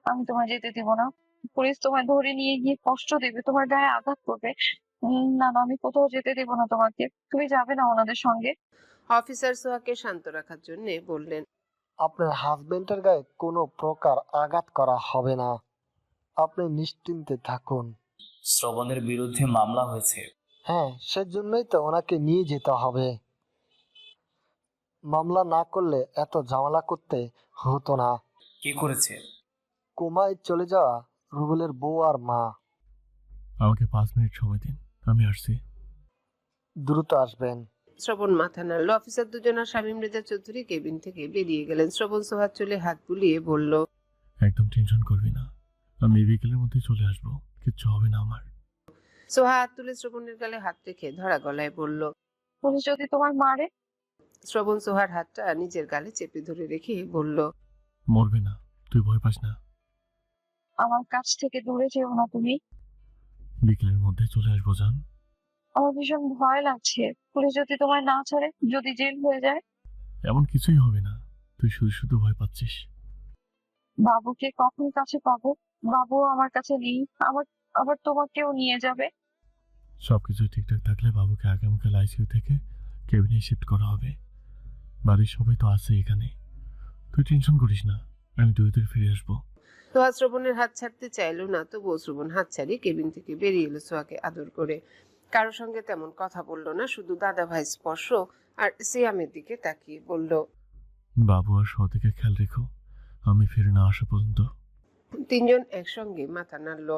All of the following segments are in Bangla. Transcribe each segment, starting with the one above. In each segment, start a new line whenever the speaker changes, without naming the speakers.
আমি তোমায় যেতে দিব না। পুলিশ তোমায় ধরে নিয়ে গিয়ে কষ্ট দেবে, তোমার গায়ে আঘাত করবে। না না, আমি কোথাও যেতে দেব না তোমাকে। তুমি যাবে না ওনাদের সঙ্গে।
অফিসার সোহাকে শান্ত রাখার জন্য বললেন,
আপনার হাজবেন্ডের গায়ে কোনো প্রকার আঘাত করা হবে না, আপনি নিশ্চিন্তে থাকুন।
শ্রবণের বিরুদ্ধে মামলা হয়েছে।
হ্যাঁ, সেজন্যই তো ওনাকে নিয়ে যেতে হবে। মামলা না করলে এত ঝামেলা করতে হতো না।
কি করেছে?
কোমায় চলে যাওয়া রুবেলের বউ আর মা।
আমাকে 5 মিনিট সময় দিন, আমি আসছি।
দ্রুত আসবেন।
শ্রবণ মাথা নাড়ল। অফিসার দুজন আর শামীম রেজা চৌধুরী কেবিন থেকে বেরিয়ে গেলেন। শ্রবণ সোহার চুলে হাত বুলিয়ে বলল,
একদম টেনশন করবি না, আমি এই বিকেলের মধ্যে চলে আসবো, কিচ্ছু হবে না আমার।
সোহা হাত তুলে শ্রবণের গালে হাত রেখে ধরা গলায় বলল।
পুলিশ যদি তোমার মারে?
শ্রবণ সোহার হাতটা নিজের গালে চেপে ধরে রেখে বলল,
মরবে না, তুই ভয় পাস না।
আমার কাছ থেকে দূরে যেও না তুমি।
বিকেলের মধ্যে চলে আসবো জান।
আমার ভীষণ ভয় লাগছে। পুলিশ যদি তোমায় না ছাড়ে, যদি জেল হয়ে যায়?
এমন কিছুই হবে না, তুই শুধু শুধু ভয় পাচ্ছিস।
বাবুকে কখন কাছে পাবো? বাবু আমার কাছে নেই। আমার আবার তোমাকেও নিয়ে যাবে।
সবকিছু ঠিকঠাক থাকলে বাবুকে আগামীকাল আইসিইউ থেকে কেবিনে শিফট করা হবে। বাড়ির সবাই তো আছে এখানে, তুই টেনশন করিস না, আমি দ্রুত ফিরে আসবো।
সোহা শ্রবণের হাত ছাড়তে চাইল না, তবুও শ্রবণ হাত ছাড়িয়ে কেবিন থেকে বেরিয়ে এলো সোহাকে আদর করে। কারোর সঙ্গে তেমন কথা বলল না, শুধু দাদা ভাই স্পর্শ আর সিয়ামের দিকে তাকিয়ে বলল,
বাবু আর সদিকে খেয়াল রেখো, আমি ফিরে না আসা পর্যন্ত।
তিনজন একসঙ্গে মাথা নাড়ল।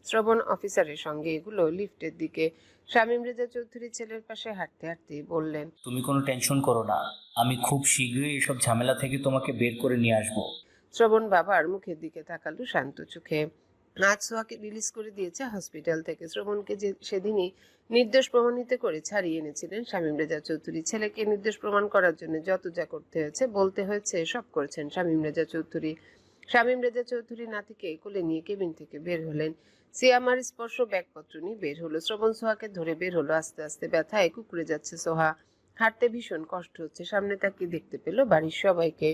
শ্রবণ অফিসারের সঙ্গে এগুলো লিফটের দিকে। শামীম রেজা চৌধুরী ছেলের পাশে হাঁটতে হাঁটতে বললেন,
তুমি কোনো টেনশন করো না, আমি খুব শীঘ্রই এসব ঝামেলা থেকে তোমাকে বের করে নিয়ে আসবো।
শ্রবণ বাবার মুখের দিকে তাকালো শান্ত চোখে। আজ সোহাকে রিলিজ করে দিয়েছে হসপিটাল থেকে। শ্রবণকে যে সেদিনই নির্দোষ প্রমাণিত করে ছাড়িয়ে এনেছিলেন শামীম রেজা চৌধুরী। ছেলেকে নির্দোষ প্রমাণ করার জন্য যত যা করতে হয়েছে, বলতে হয়েছে, সব করেছেন শামীম রেজা চৌধুরী। শামীম রেজা চৌধুরী নাতিকে কোলে নিয়ে কেবিন থেকে বের হলেন। সিয়ামার স্পর্শ ব্যাগপত্র নিয়ে বের হলো। শ্রবণ সোহাকে ধরে বের হলো। আস্তে আস্তে ব্যথায় কুঁকড়ে যাচ্ছে সোহা। হাঁটতে ভীষণ কষ্ট হচ্ছে। সামনে তাকিয়ে দেখতে পেল বাড়ির সবাইকে।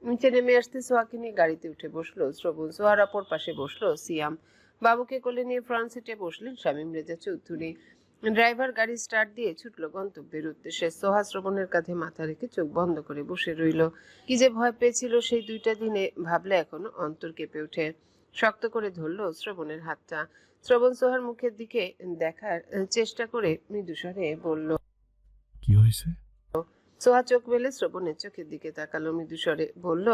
নিচে নেমে আসতে সোহাকে নিয়ে গাড়িতে উঠে বসলো শ্রবণ। সোহার অপর পাশে বসলো সিয়াম। বাবুকে কোলে নিয়ে ফ্রন্ট সিটে বসলেন শামীম রেজা চৌধুরী। ড্রাইভার গাড়ি স্টার্ট দিয়ে ছুটলো গন্তব্যের উদ্দেশ্যে। সোহা শ্রবণের কাঁধে মাথা রেখে চোখ বন্ধ করে বসে রইল। কি যে ভয় পেয়েছিল সেই 2টা দিনে, ভাবলে এখনো অন্তর কেঁপে ওঠে। শক্ত করে ধরলো শ্রবণের হাতটা। শ্রবণ সোহার মুখের দিকে দেখার চেষ্টা করে মৃদুস্বরে বলল।
কি হয়েছে?
সোহা চোখ মেলে শ্রবণের চোখের দিকে তাকালো, মৃদুস্বরে বলল,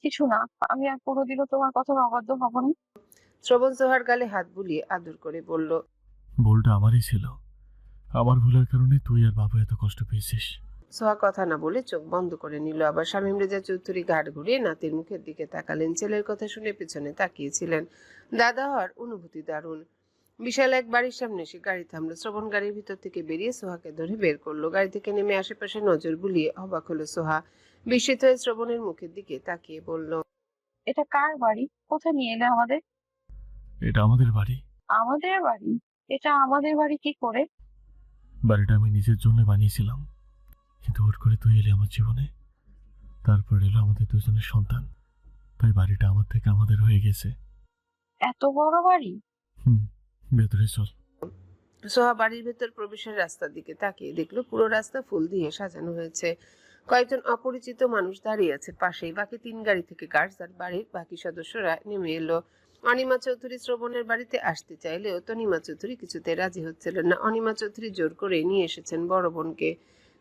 কিছু না। আমি আর কোনোদিনও তোমার কথার অবাধ্য হব না।
শ্রবণ সোহার গালে হাত বুলিয়ে আদর করে বলল,
ভুলটা আমারই ছিল, আমার ভুলের কারণে তুই আর বাবু এত কষ্ট পেয়েছিস।
সোহা কথা না বলে চোখ বন্ধ করে নিল। আবার শামীম রেজা চৌধুরী ঘাড় ঘুরিয়ে নাতির মুখের দিকে তাকালেন। ছেলের কথা শুনে পেছনে তাকিয়েছিলেন। দাদা হওয়ার অনুভূতি দারুণ। বিশাল এক বাড়ির সামনে এসে গাড়ি থামলো। শ্রবণ গাড়ির ভিতর থেকে বেরিয়ে সোহাকে ধরে বের করলো। গাড়ি থেকে নেমে আশেপাশে নজর বুলিয়ে অবাক হলো সোহা। বিস্মিত হয়ে শ্রবণের মুখের দিকে তাকিয়ে বলল,
এটা কার বাড়ি? কোথায় নিয়ে এলে আমাদের?
এটা আমাদের বাড়ি।
আমাদের বাড়ি? এটা আমাদের বাড়ি কি করে?
বাড়িটা আমি নিজের জন্য বানিয়েছিলাম, কিন্তু হুট করে তুই এলি আমার জীবনে। তারপর এলো আমাদের দুজনের সন্তান, তাই বাড়িটা আমার থেকে আমাদের হয়ে গেছে।
এত বড় বাড়ি?
ভেতরে চল।
সোহা বাড়ির ভেতর প্রবেশের রাস্তার দিকে তাকিয়ে দেখলো পুরো রাস্তা ফুল দিয়ে সাজানো হয়েছে। কয়েকজন অপরিচিত মানুষ দাঁড়িয়ে আছে পাশেই। বাকি 3 গাড়ি থেকে গার্ডস আর বাড়ির বাকি সদস্যরা নেমে এলো। অনিমা চৌধুরী শ্রবণের বাড়িতে আসতে চাইলেও তনিমা চৌধুরী কিছুতে রাজি হচ্ছিলেন না। অনিমা চৌধুরী জোর করে নিয়ে এসেছেন বড় বোনকে।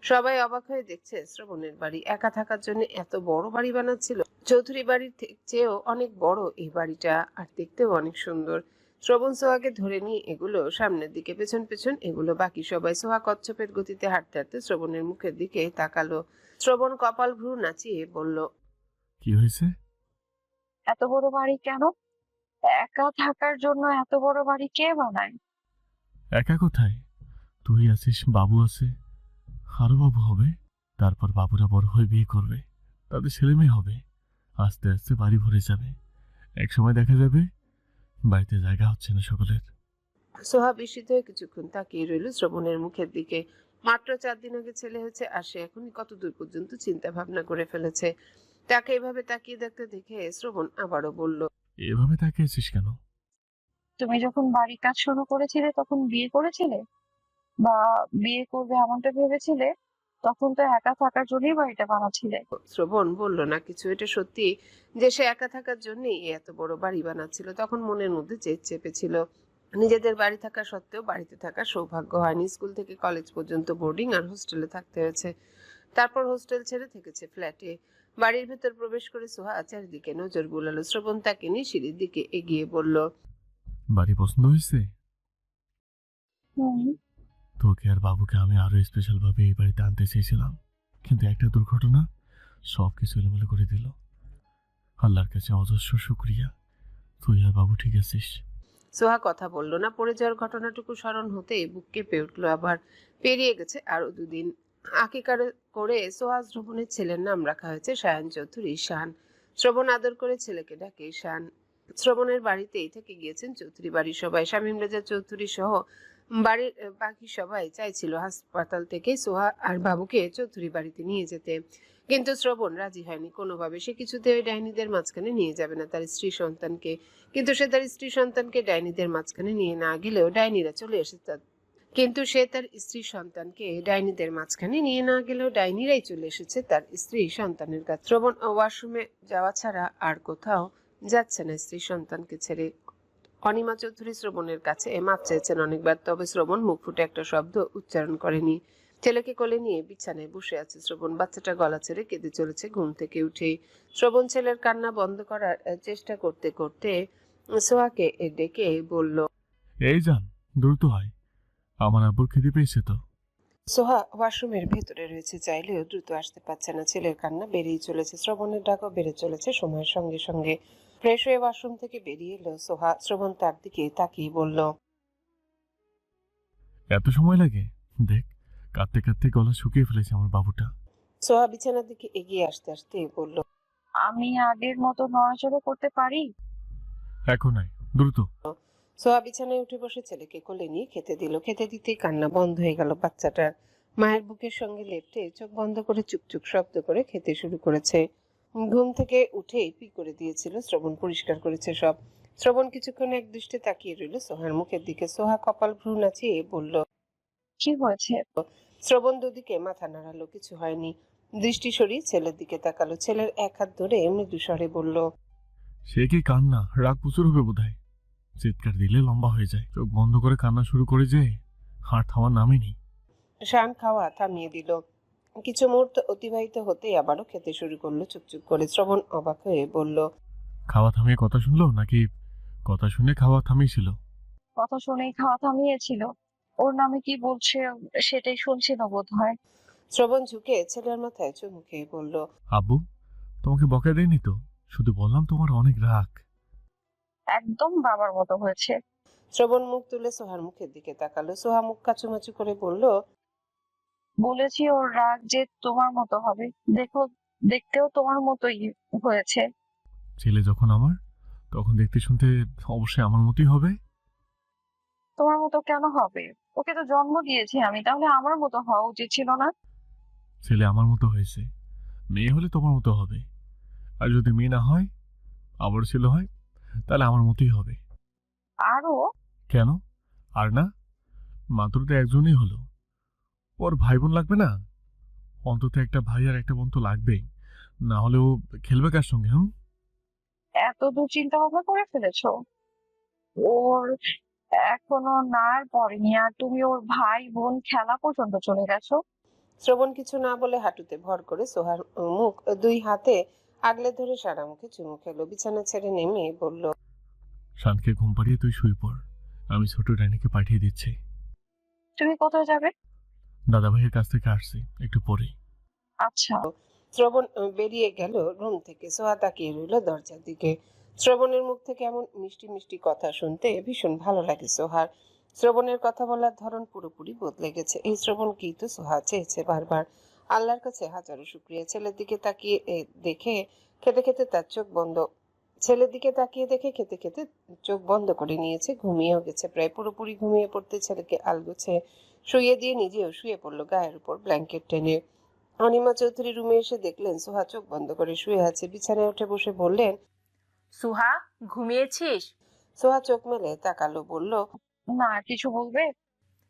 সবাই অবাক হয়ে দেখছে শ্রবণের বাড়ি। একা থাকার জন্য এত বড় বাড়ি বানাচ্ছিল। চৌধুরী বাড়ির চেয়েও অনেক বড় এই বাড়িটা, আর দেখতেও অনেক সুন্দর। শ্রবণ সোহাকে ধরে নিয়ে এগুলো সামনের দিকে, পেছন পেছন এগুলো বাকি সবাই। সোহা কচ্ছপের গতিতে হাঁটতে হাঁটতে শ্রবণের মুখের দিকে তাকালো। শ্রবণ কপাল ভ্রু নাচিয়ে বলল,
কি হয়েছে?
এত বড় বাড়ি কেন? একা থাকার জন্য এত বড় বাড়ি কে বানায়?
একা কোথায়, তুই আছিস, বাবু আছে, আরো বাবু হবে। তারপর বাবুরা বড় হয়ে বিয়ে করবে, তাদের ছেলে মেয়ে হবে, আস্তে আস্তে বাড়ি ভরে যাবে। এক সময় দেখা যাবে বাড়িতে জায়গা হচ্ছে না সকলের।
সোহা বিস্মিত হয়ে কিছুক্ষণ তাকিয়ে রইল শ্রবণের মুখের দিকে। মাত্র 4 দিন আগে ছেলে হয়েছে, আর সে এখনই কত দূর পর্যন্ত চিন্তা ভাবনা করে ফেলেছে। তাকে এভাবে তাকিয়ে দেখতে দেখে শ্রবণ আবারও বলল,
এভাবে তাকিয়েছিস কেন?
তুমি যখন বাড়ির কাজ শুরু করেছিলে তখন বিয়ে করেছিলে, বা বিয়ে করবে এমনটা ভেবেছিলে? তখন তো একা থাকার জন্যই বাড়িটা বানাচ্ছিলে।
শ্রবণ বলল না কিছু। এটা সত্যি যে সে একা থাকার জন্যই এত বড় বাড়ি বানাচ্ছিল। তখন মনের মধ্যে জেদ চেপেছিল। নিজেদের বাড়ি থাকা সত্ত্বেও বাড়িতে থাকার সৌভাগ্য হয়নি। স্কুল থেকে কলেজ পর্যন্ত বোর্ডিং আর হোস্টেলে থাকতে হয়েছে। তারপর হোস্টেল ছেড়ে থেকেছে ফ্ল্যাটে। বাড়ির ভেতর প্রবেশ করে সোহা চারিদিকে নজর বুলালো। শ্রবণ তাকে নিয়ে সিঁড়ির দিকে এগিয়ে বলল,
বাড়ি পছন্দ হয়েছে?
হুম।
তোকে আর বাবুকে আমি আরো স্পেশাল ভাবে এই বাড়িতে আনতে চেয়েছিলাম, কিন্তু একটা দুর্ঘটনা সবকিছু এলোমেলো করে দিল। আল্লাহর কাছে অজস্র শুক্রিয়া, তুই আর বাবু ঠিক আছিস।
সোহা কথা বলল না। পড়ে যাওয়ার ঘটনাটুকু স্মরণ হতে বুক কেঁপে উঠল। আবার পেরিয়ে গেছে আরো 2 দিন। আকিকা করে সোহা শ্রবণের ছেলের নাম রাখা হয়েছে শায়ান চৌধুরী, শান। শ্রবণ আদর করে ছেলেকে ডাকে শান। শ্রবণের বাড়িতেই থেকে গিয়েছেন চৌধুরী বাড়ির সবাই। শামীম রেজা চৌধুরী সহ বাড়ির বাকি সবাই চাইছিল হাসপাতাল থেকে সোহা আর বাবুকে চৌধুরী বাড়িতে নিয়ে যেতে, কিন্তু শ্রবণ রাজি হয়নি কোনোভাবে। সে কিছুতে ওই ডাইনিদের মাঝখানে নিয়ে যাবে না তার স্ত্রী সন্তানকে। কিন্তু সে তার স্ত্রী সন্তানকে ডাইনিদের মাঝখানে নিয়ে না গেলেও ডাইনিরা চলে এসেছে। কিন্তু সে তার স্ত্রী সন্তানকে ডাইনিদের মাঝখানে নিয়ে না গেলেও ডাইনিরাই চলে এসেছে তার স্ত্রী সন্তানের কাছে। শ্রবণ ওয়াশরুমে যাওয়া ছাড়া আর কোথাও যাচ্ছে না স্ত্রী সন্তানকে ছেড়ে। অনিমা চৌধুরী শ্রবণের কাছে মাপ চেয়েছেন অনেকবার, তবে শ্রবণ মুখ ফুটে একটা শব্দ উচ্চারণ করেনি। ছেলেকে কোলে নিয়ে বিছানায় বসে আছে শ্রবণ। বাচ্চাটা গলা ছেড়ে কেঁদে চলেছে ঘুম থেকে উঠেই। শ্রবণ ছেলের কান্না বন্ধ করার চেষ্টা করতে করতে সোহাকে ডেকে বলল,
এই যান, দ্রুত হয়, আমার আব্বুর খিদে পেয়েছে তো।
সোহা ওয়াশরুমের ভেতরে রয়েছে, চাইলেও দ্রুত আসতে পারছে না। ছেলের কান্না বেড়েই চলেছে, শ্রবণের ডাকও বেড়ে চলেছে সময়ের সঙ্গে সঙ্গে। ফ্রেশ হয়ে ওয়াশরুম থেকে বেরিয়ে এলো সোহা। শ্রবণ তার দিকে তাকিয়ে বলল,
এত সময় লাগে? দেখ, কাঁদতে কাঁদতে গলা শুকিয়ে ফেলেছে আমার বাবুটা।
সোহা বিছানার দিকে এগিয়ে আসতে আসতে বলল,
আমি আগের মতো নড়াচড়া করতে পারি?
এখন নাই, দ্রুত।
সোহা বিছানায় উঠে বসে ছেলেকে কোলে নিয়ে খেতে দিল। খেতে দিতেই কান্না বন্ধ হয়ে গেল বাচ্চাটার। মায়ের বুকের সঙ্গে লেপ্টে চোখ বন্ধ করে চুকচুক শব্দ করে খেতে শুরু করেছে। ঘুম থেকে উঠেই পি করে দিয়েছিল শ্রবণ, পরিষ্কার করেছে সব। শ্রবণ কিছুক্ষণ এক দৃষ্টে তাকিয়ে রইল সোহার মুখের দিকে। সোহা কপাল ভ্রু নাচিয়ে বলল,
কি হয়েছে?
শ্রবণ দুদিকে মাথা নাড়ালো, কিছু হয়নি। দৃষ্টি সরিয়ে ছেলের দিকে তাকালো। ছেলের এক হাত ধরে মৃদু স্বরে বলল,
সে কি কান্না, রাগ প্রচুর হবে বোধহয়। চিৎকার দিলে লম্বা হয়ে যায়, চোখ বন্ধ করে কান্না শুরু করে যে হাড় থামার নামই নেই।
শান খাওয়া থামিয়ে দিল। কিছু মুহূর্ত অতিবাহিত হতেই আবারও খেতে শুরু করলো চুপচুপ করে। শ্রবণ অবাক হয়ে বলল,
খাওয়া থামিয়ে কথা শুনলো নাকি কথা শুনে খাওয়া থামিয়েছিল?
কথা শুনেই খাওয়া থামিয়েছিল। ওর নামে কি বলছে সেটাই শুনছিল বোধ হয়।
শ্রবণ ঝুঁকে ছেলের মাথায় চুমু খেয়ে বলল,
আব্বু, তোমাকে বকা দেয়নি তো? শুধু বললাম তোমার অনেক রাগ।
একদম বাবার মতো হয়েছে।
শ্রবণ মুখ তুলে সোহার মুখের দিকে তাকালো। সোহা মুখ কাচুমাচু করে বলল,
বলেছি ওর রাগ যে তোমার মতো হবে। দেখো, দেখতেও তোমার মতোই হয়েছে।
ছেলে যখন আমার, তখন দেখতে শুনতে অবশ্যই আমার মতোই হবে।
তোমার মতো কেন হবে? ওকে তো জন্ম দিয়েছি আমি, তাহলে আমার মতো হওয়া উচিত ছিল না?
ছেলে আমার মতো হয়েছে, মেয়ে হলে তোমার মতো হবে। আর যদি মেয়ে না হয়, আবার ছেলে হয়, তাহলে আমার মতোই হবে।
আরো?
কেন? আর না, মাত্র তো একজনই হলো, ওর ভাই বোন লাগবে না? অন্তত একটা ভাই আর একটা বোন তো লাগবেই, না হলে ও খেলবে কার সঙ্গে?
এত দূর চিন্তা ভাবনা করে ফেলেছো? ওর এখনো নার পড়েনি আর তুমি ওর ভাই বোন খেলা পর্যন্ত চলে গেছো?
শ্রবণ কিছু না বলে হাঁটুতে ভর করে সোহার মুখ 2 হাতে আগলে ধরে সারা মুখে চুমু খেলো। বিছানা ছেড়ে নেমে বলল,
শানকে ঘুম পাড়িয়ে তুই শুয়ে পড়, আমি ছোট রানীকে পাঠিয়ে দিচ্ছি।
তুমি কোথায় যাবে?
দাদা ভাইয়ের কাছ থেকে আসছি, একটু পরেই।
আচ্ছা।
শ্রবণ বেরিয়ে গেল রুম থেকে। সোহা তাকিয়ে রইল দরজার দিকে। শ্রবণের মুখ থেকে এমন মিষ্টি মিষ্টি কথা শুনতে ভীষণ ভালো লাগে সোহার। শ্রবণের কথা বলার ধরন পুরোপুরি বদলে গেছে। এই শ্রবণকেই তো সোহা চেয়েছে বারবার। আল্লাহর কাছে হাজারো শুকরিয়া। ছেলের দিকে তাকিয়ে দেখে খেতে খেতে তার চোখ বন্ধ ছেলের দিকে তাকিয়ে দেখে খেতে খেতে চোখ বন্ধ করে নিয়েছে। ঘুমিয়েও গেছে, প্রায় পুরোপুরি ঘুমিয়ে পড়তে ছেলেকে আলগোছে শুয়ে দিয়ে নিজেও শুয়ে পড়লো গায়ের উপর ব্ল্যাঙ্কেট টেনে। অনিমা চৌধুরী রুমে এসে দেখলেন সোহা চোখ বন্ধ করে শুয়ে আছে। বিছানায় উঠে বসে বললেন,
সুহা, ঘুমিয়েছিস?
সোহা চোখ মেলে তাকালো, বলল,
না, কিছু বলবে?